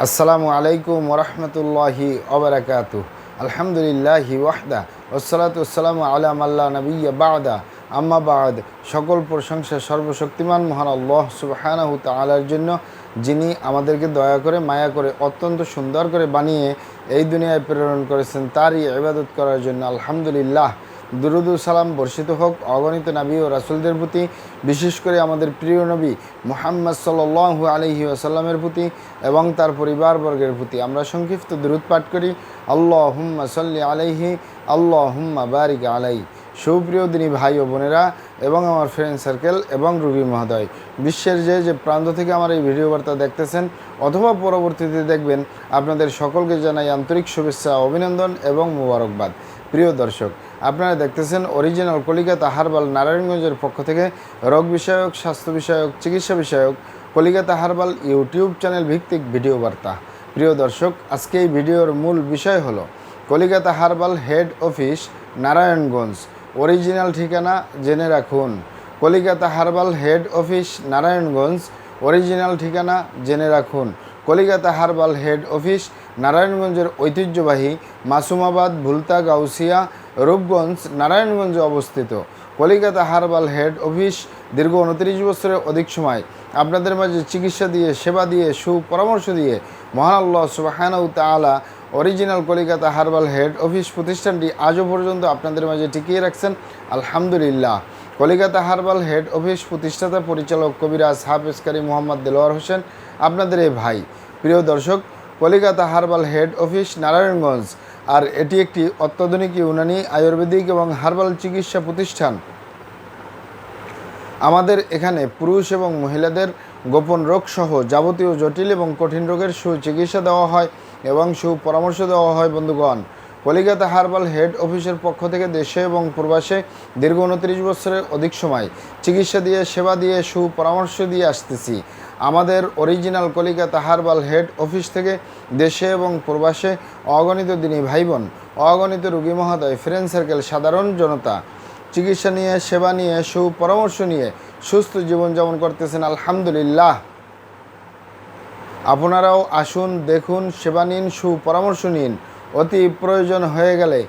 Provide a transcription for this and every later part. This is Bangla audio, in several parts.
আসসালামু আলাইকুম ওরহমতুল্লাহি ওবরাকাতু। আলহামদুলিল্লাহি ওয়াহদা ওসসালাতু ওয়াসসালামু আলা মাল্লা নবিয়্যা বা'দা আম্মা বা'দ। সকল প্রশংসা সর্বশক্তিমান মহান আল্লাহ সুবহানাহু তাআলার জন্য, যিনি আমাদেরকে দয়া করে মায়া করে অত্যন্ত সুন্দর করে বানিয়ে এই দুনিয়ায় প্রেরণ করেছেন তারই ইবাদত করার জন্য। আলহামদুলিল্লাহ। দুরুদ ও সালাম বর্ষিত হোক অগণিত নবী ও রাসূলদের প্রতি, বিশেষ করে আমাদের প্রিয় নবী মুহাম্মদ সাল্লাল্লাহু আলাইহি ওয়াসাল্লামের প্রতি এবং তার পরিবারবর্গের প্রতি। আমরা সংক্ষিপ্ত দুরুদ পাঠ করি, আল্লাহুম্মা সাল্লি আলাইহি আল্লাহুম্মা বারিক আলাই। সুপ্রিয় দিনী ভাই ও বোনেরা এবং আমার ফ্রেন্ড সার্কেল এবং রুগী মহোদয়, বিশ্বের যে প্রান্ত থেকে আমার এই ভিডিও বার্তা দেখতেছেন অথবা পরবর্তীতে দেখবেন, আপনাদের সকলকে জানাই আন্তরিক শুভেচ্ছা, অভিনন্দন এবং মোবারকবাদ। প্রিয় দর্শক, আপনারা দেখতেছেন অরিজিনাল কলিকাতা হার্বাল নারায়ণগঞ্জের পক্ষ থেকে রোগ বিষয়ক, স্বাস্থ্য বিষয়ক, চিকিৎসা বিষয়ক কলিকাতা হার্বাল ইউটিউব চ্যানেল ভিত্তিক ভিডিও বার্তা। প্রিয় দর্শক, আজকে এই ভিডিওর মূল বিষয় হলো Kolkata herbal head office Narayanganj. Original ঠিকানা জেনে রাখুন। Kolkata herbal head office Narayanganj, original ঠিকানা জেনে রাখুন। কলিকাতা হার্বাল হেড অফিস নারায়ণগঞ্জের ঐতিহ্যবাহী মাসুমাবাদ, ভুলতা, গাউসিয়া, রূপগঞ্জ, নারায়ণগঞ্জে অবস্থিত। কলিকাতা হার্বাল হেড অফিস দীর্ঘ 29 বছরের অধিক সময় আপনাদের মাঝে চিকিৎসা দিয়ে, সেবা দিয়ে, সুপরামর্শ দিয়ে মহান আল্লাহ সুবহানাহু তাআলা original Kolkata herbal head office প্রতিষ্ঠানটি আজও পর্যন্ত আপনাদের মাঝে টিকিয়ে রাখছেন। আলহামদুলিল্লাহ। কলিকাতা হার্বাল হেড অফিস প্রতিষ্ঠাতা পরিচালক কবিরাজ হাফেজ কারি মোহাম্মদ দেলোয়ার হোসেন, আপনাদের এই ভাই। প্রিয় দর্শক, Kolkata herbal head office Narayanganj, আর এটি একটি অত্যাধুনিক ইউনানি, আয়ুর্বেদিক এবং হার্বাল চিকিৎসা প্রতিষ্ঠান। আমাদের এখানে পুরুষ এবং মহিলাদের গোপন রোগ সহ যাবতীয় জটিল এবং কঠিন রোগের সুচিকিৎসা দেওয়া হয় এবং সুপরামর্শ দেওয়া হয়। বন্ধুগণ, কলিকাতা হার্বাল হেড অফিসের পক্ষ থেকে দেশে এবং প্রবাসে দীর্ঘ 29 বছরের অধিক সময় চিকিৎসা দিয়ে, সেবা দিয়ে, সুপরামর্শ দিয়ে আসতেছি। আমাদের original Kolkata herbal head office থেকে দেশে এবং প্রবাসে অগণিত দিনী ভাই বোন, অগণিত রোগী মহোদয়, ফ্রেন্ড সার্কেল, সাধারণ জনতা চিকিৎসা নিয়ে, সেবা নিয়ে, সুপরামর্শ নিয়ে সুস্থ জীবনযাপন করতেছেন। আলহামদুলিল্লাহ। আপনারাও আসুন, দেখুন, সেবা নিন, সুপরামর্শ নিন। অতি প্রয়োজন হয়ে গেলে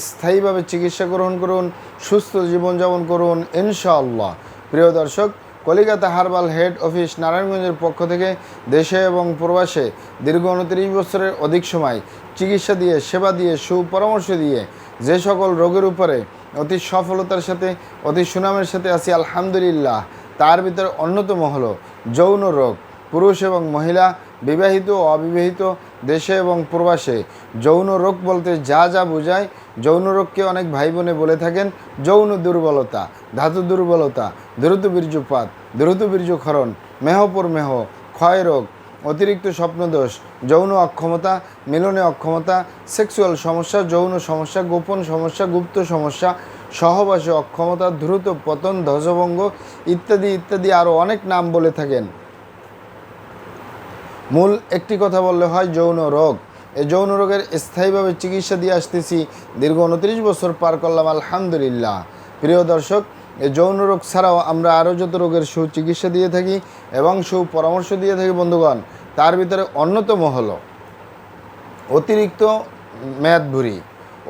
স্থায়ীভাবে চিকিৎসা গ্রহণ করুন, সুস্থ জীবনযাপন করুন ইনশাআল্লাহ। প্রিয় দর্শক, কলিকাতা হার্বাল হেড অফিস নারায়ণগঞ্জের পক্ষ থেকে দেশে এবং প্রবাসে দীর্ঘ 29 বছরের অধিক সময় চিকিৎসা দিয়ে, সেবা দিয়ে, সুপরামর্শ দিয়ে যে সকল রোগের উপরে অতি সফলতার সাথে, অতি সুনামের সাথে আছি আলহামদুলিল্লাহ, তার ভিতরে অন্যতম হলো যৌন রোগ। পুরুষ এবং মহিলা, বিবাহিত ও অবিবাহিত, দেশে এবং প্রবাসে যৌন রোগ বলতে যা যা বোঝায়, যৌন রোগকে অনেক ভাই বোনে বলে থাকেন যৌন দুর্বলতা, ধাতু দুর্বলতা, দ্রুত বীর্যপাত, দ্রুত বীর্যক্ষরণ, মেহ, ক্ষয় রোগ, অতিরিক্ত স্বপ্নদোষ, যৌন অক্ষমতা, মিলনে অক্ষমতা, সেক্সুয়াল সমস্যা, যৌন সমস্যা, গোপন সমস্যা, গুপ্ত সমস্যা, সহবাসে অক্ষমতা, দ্রুত পতন, ধ্বজভঙ্গ ইত্যাদি ইত্যাদি আরও অনেক নাম বলে থাকেন। মূল একটি কথা বললে হয় যৌন রোগ। এই যৌন রোগের স্থায়ীভাবে চিকিৎসা দিয়ে আসতেছি, দীর্ঘ 29 বছর পার করলাম আলহামদুলিল্লাহ। প্রিয় দর্শক, এই যৌন রোগ ছাড়াও আমরা আরও যত রোগের সুচিকিৎসা দিয়ে থাকি এবং সুপরামর্শ দিয়ে থাকি বন্ধুগণ, তার ভিতরে অন্যতম হলো অতিরিক্ত মেদভুঁড়ি।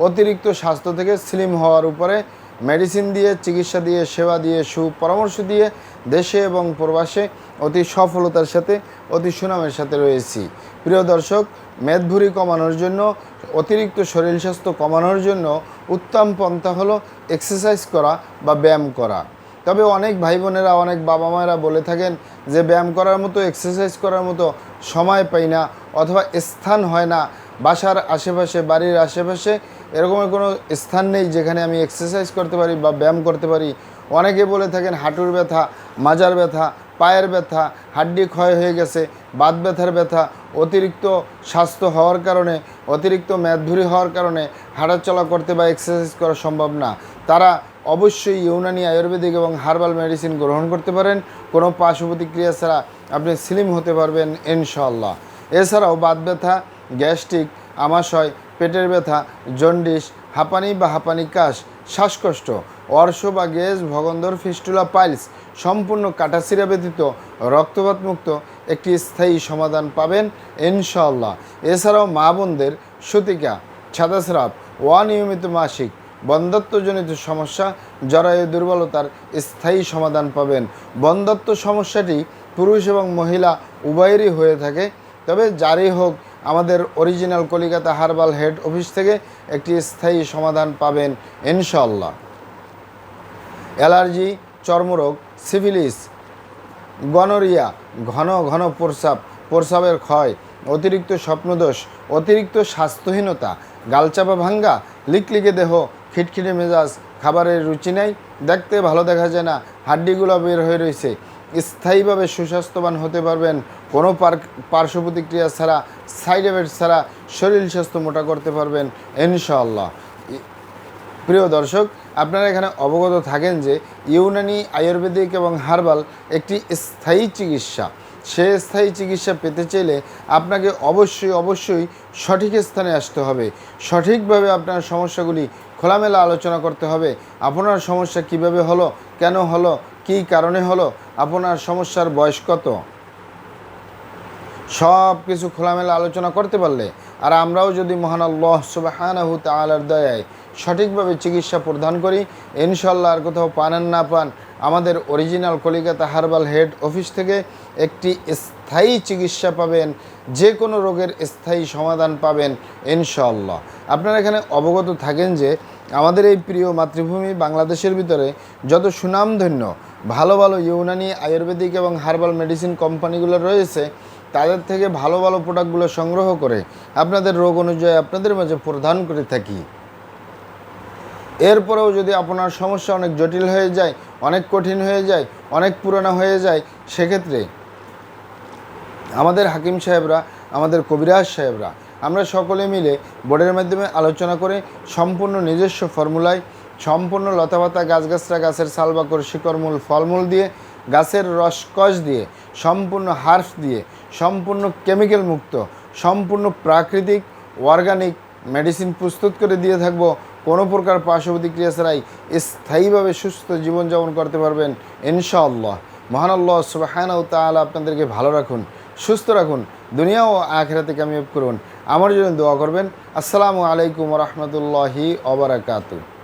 অতিরিক্ত স্বাস্থ্য থেকে স্লিম হওয়ার উপরে মেডিসিন দিয়ে, চিকিৎসা দিয়ে, সেবা দিয়ে, সুপরামর্শ দিয়ে দেশে এবং প্রবাসে অতি সফলতার সাথে, অতি সুনামের সাথে রয়েছি। প্রিয় দর্শক, মেদভুঁড়ি কমানোর জন্য, অতিরিক্ত শরীর স্বাস্থ্য কমানোর জন্য উত্তম পন্থা হলো এক্সারসাইজ করা বা ব্যায়াম করা। তবে অনেক ভাই বোনেরা, অনেক বাবা মায়েরা বলে থাকেন যে ব্যায়াম করার মতো, এক্সারসাইজ করার মতো সময় পাই না, অথবা স্থান হয় না, বাসার আশেপাশে, বাড়ির আশেপাশে এরকমের কোনো স্থান নেই যেখানে আমি এক্সারসাইজ করতে পারি বা ব্যায়াম করতে পারি। অনেকে বলে থাকেন হাঁটুর ব্যথা, মাজার ব্যথা, পায়ের ব্যথা, হাড্ডি ক্ষয় হয়ে গেছে, বাত ব্যথার ব্যথা, অতিরিক্ত স্বাস্থ্য হওয়ার কারণে, অতিরিক্ত মেদভুঁড়ি হওয়ার কারণে হাঁটাচলা করতে বা এক্সারসাইজ করা সম্ভব না। তারা অবশ্যই ইউনানি, আয়ুর্বেদিক এবং হার্বাল মেডিসিন গ্রহণ করতে পারেন। কোনো পার্শ্ব প্রতিক্রিয়া ছাড়া আপনি স্লিম হতে পারবেন ইনশাআল্লাহ। এছাড়াও বাত ব্যথা, গ্যাস্ট্রিক, আমাশয়, পেটের ব্যথা, জন্ডিস, হাঁপানি বা হাঁপানি কাশ, শ্বাসকষ্ট, অর্শ বা গেজ, ভগন্দর, ফিস্টুলা, পাইলস সম্পূর্ণ কাটাছিরা ব্যতীত রক্তপাত মুক্ত একটি স্থায়ী সমাধান পাবেন ইনশাআল্লাহ। এছাড়াও মা বোনদের সূতিকা, ছাদাস্রাব, অনিয়মিত মাসিক, বন্ধ্যত্বজনিত সমস্যা, জরায়ু দুর্বলতার স্থায়ী সমাধান পাবেন। বন্ধ্যত্ব সমস্যাটি পুরুষ এবং মহিলা উভয়েরই হয়ে থাকে, তবে যারই হোক আমাদের original Kolkata herbal head office থেকে একটি স্থায়ী সমাধান পাবেন ইনশাআল্লাহ। অ্যালার্জি, চর্মরোগ, সিফিলিস, গনোরিয়া, ঘন ঘন প্রস্রাবের ক্ষয়, অতিরিক্ত স্বপ্নদোষ, অতিরিক্ত স্বাস্থ্যহীনতা, গালচাপা ভাঙ্গা, লিকলিকে দেহ, খিটখিটে মেজাজ, খাবারের রুচি নেই, দেখতে ভালো দেখা যায় না, হাড্ডিগুলো বের হয়ে রয়েছে, স্থায়ীভাবে সুস্বাস্থ্যবান হতে পারবেন কোনো পার্শ্ব প্রতিক্রিয়া ছাড়া, সাইড এফেক্ট ছাড়া শরীর স্বাস্থ্য মোটা করতে পারবেন ইনশাআল্লাহ। প্রিয় দর্শক, আপনারা এখানে অবগত থাকেন যে ইউনানি, আয়ুর্বেদিক এবং হার্বাল একটি স্থায়ী চিকিৎসা। সে স্থায়ী চিকিৎসা পেতে চাইলে আপনাকে অবশ্যই সঠিক স্থানে আসতে হবে। সঠিকভাবে আপনার সমস্যাগুলি খোলামেলা আলোচনা করতে হবে। আপনার সমস্যা কিভাবে হলো, কেন হলো, কী কারণে হলো, আপনার সমস্যার বয়স কত, সব কিছু খোলামেলা আলোচনা করতে পারলে, আর আমরাও যদি মহান আল্লাহ সুবহানাহু তাআলার দয়ায় সঠিকভাবে চিকিৎসা প্রদান করি ইনশাআল্লাহ, আর কোথাও পান না পান, আমাদের original Kolkata herbal head office থেকে একটি স্থায়ী চিকিৎসা পাবেন, যে কোনো রোগের স্থায়ী সমাধান পাবেন ইনশাআল্লাহ। আপনারা এখানে অবগত থাকেন যে আমাদের এই প্রিয় মাতৃভূমি বাংলাদেশের ভিতরে যত সুনামধন্য ভালো ভালো ইউনানি, আয়ুর্বেদিক এবং হার্বাল মেডিসিন কোম্পানিগুলো রয়েছে, তাদের থেকে ভালো ভালো প্রোডাক্টগুলো সংগ্রহ করে আপনাদের রোগ অনুযায়ী আপনাদের মাঝে প্রদান করে থাকি। এরপরেও যদি আপনার সমস্যা অনেক জটিল হয়ে যায়, অনেক কঠিন হয়ে যায়, অনেক পুরানো হয়ে যায়, সেক্ষেত্রে আমাদের হাকিম সাহেবরা, আমাদের কবিরাজ সাহেবরা, আমরা সকলে মিলে বোর্ডের মাধ্যমে আলোচনা করে সম্পূর্ণ নিজস্ব ফর্মুলায়, সম্পূর্ণ লতাপাতা, গাছগাছরা, গাছের সালবাকর, শিকড়মূল, ফলমূল দিয়ে, গাছের রসকস দিয়ে, সম্পূর্ণ হার্বস দিয়ে, সম্পূর্ণ কেমিক্যাল মুক্ত, সম্পূর্ণ প্রাকৃতিক অর্গানিক মেডিসিন প্রস্তুত করে দিয়ে থাকব। কোনো প্রকার পার্শ্ব প্রতিক্রিয়া ছাড়াই স্থায়ীভাবে সুস্থ জীবনযাপন করতে পারবেন ইনশাআল্লাহ। মহান আল্লাহ সুবহানাহু তাআলা আপনাদেরকে ভালো রাখুন, সুস্থ রাখুন, দুনিয়া ও আখিরাতে কামিয়াব করুন। আমার জন্য দোয়া করবেন। আসসালামু আলাইকুম ওয়া রাহমাতুল্লাহি ওয়া বারাকাতুহু।